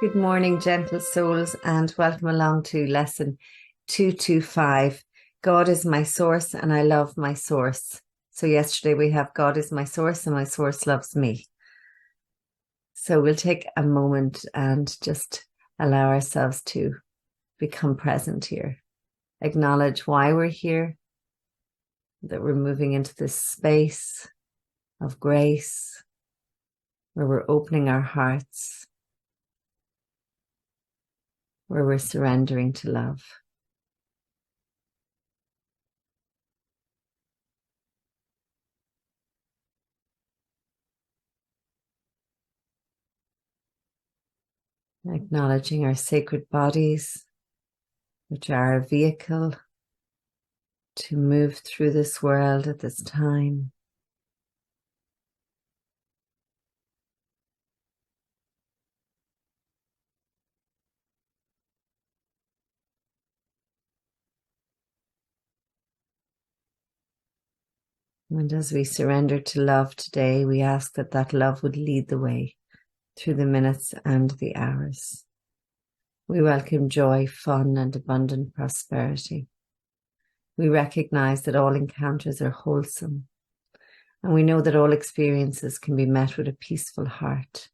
Good morning, gentle souls, and welcome along to lesson 225. God is my source and I love my source. So yesterday we have God is my source and my source loves me. So we'll take a moment and just allow ourselves to become present here. Acknowledge why we're here, that we're moving into this space of grace where we're opening our hearts, where we're surrendering to love. Acknowledging our sacred bodies, which are a vehicle to move through this world at this time. And as we surrender to love today, we ask that that love would lead the way through the minutes and the hours. We welcome joy, fun, and abundant prosperity. We recognize that all encounters are wholesome, and we know that all experiences can be met with a peaceful heart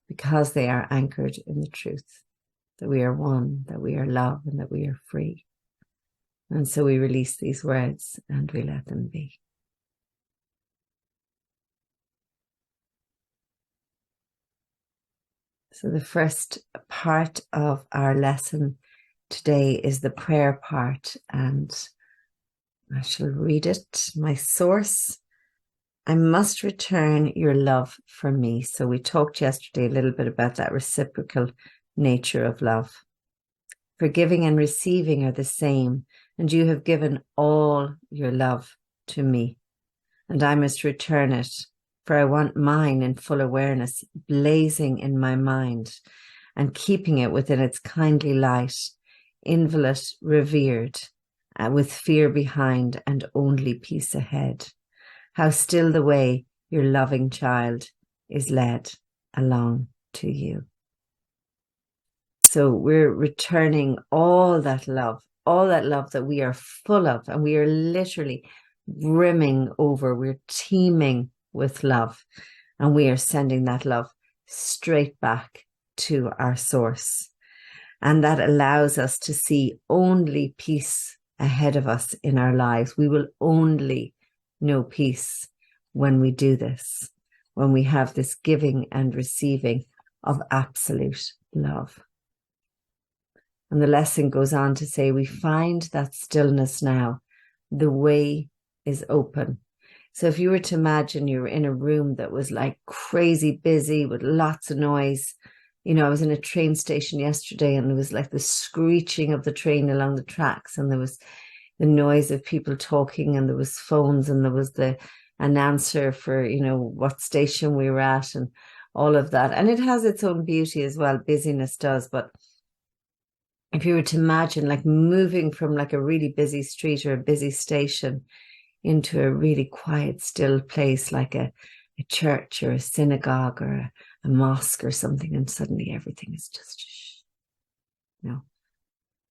because they are anchored in the truth that we are one, that we are love, and that we are free. And so we release these words and we let them be. So the first part of our lesson today is the prayer part, and I shall read it. My source, I must return your love for me. So we talked yesterday a little bit about that reciprocal nature of love. Forgiving and receiving are the same, and you have given all your love to me, and I must return it, for I want mine in full awareness, blazing in my mind and keeping it within its kindly light, inviolate, revered, with fear behind and only peace ahead. How still the way your loving child is led along to you. So we're returning all that love that we are full of, and we are literally brimming over. We're teeming with love, and we are sending that love straight back to our source. And that allows us to see only peace ahead of us in our lives. We will only know peace when we do this, when we have this giving and receiving of absolute love. And the lesson goes on to say, we find that stillness now. The way is open. So if you were to imagine you were in a room that was like crazy busy with lots of noise. You know, I was in a train station yesterday and there was like the screeching of the train along the tracks, and there was the noise of people talking, and there was phones, and there was the announcer for, you know, what station we were at and all of that. And it has its own beauty as well. Busyness does. But if you were to imagine like moving from like a really busy street or a busy station into a really quiet, still place like a church or a synagogue or a mosque or something, and suddenly everything is just shh. No.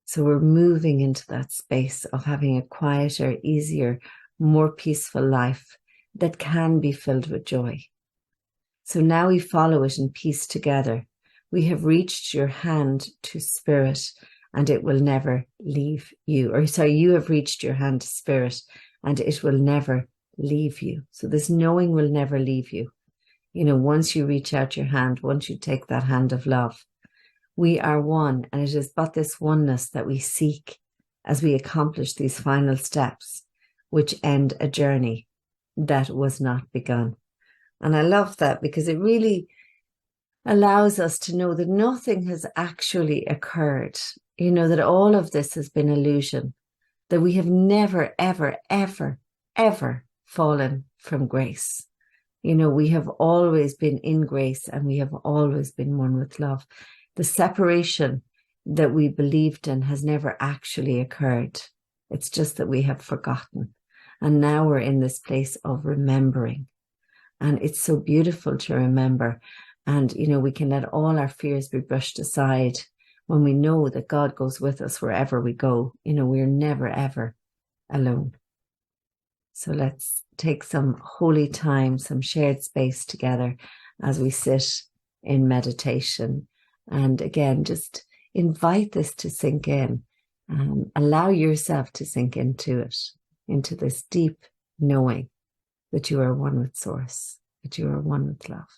So we're moving into that space of having a quieter, easier, more peaceful life that can be filled with joy. So now we follow it in peace together. We have reached your hand to spirit, and it will never leave you. Or sorry, you have reached your hand to spirit, and it will never leave you. So this knowing will never leave you. You know, once you reach out your hand, once you take that hand of love, we are one, and it is but this oneness that we seek as we accomplish these final steps, which end a journey that was not begun. And I love that because it really allows us to know that nothing has actually occurred. You know, that all of this has been illusion, that we have never, ever, ever, ever fallen from grace. You know, we have always been in grace, and we have always been one with love. The separation that we believed in has never actually occurred. It's just that we have forgotten. And now we're in this place of remembering. And it's so beautiful to remember. And, we can let all our fears be brushed aside when we know that God goes with us wherever we go. We're never, ever alone. So let's take some holy time, some shared space together as we sit in meditation. And again, just invite this to sink in. Allow yourself to sink into it, into this deep knowing that you are one with Source, that you are one with love.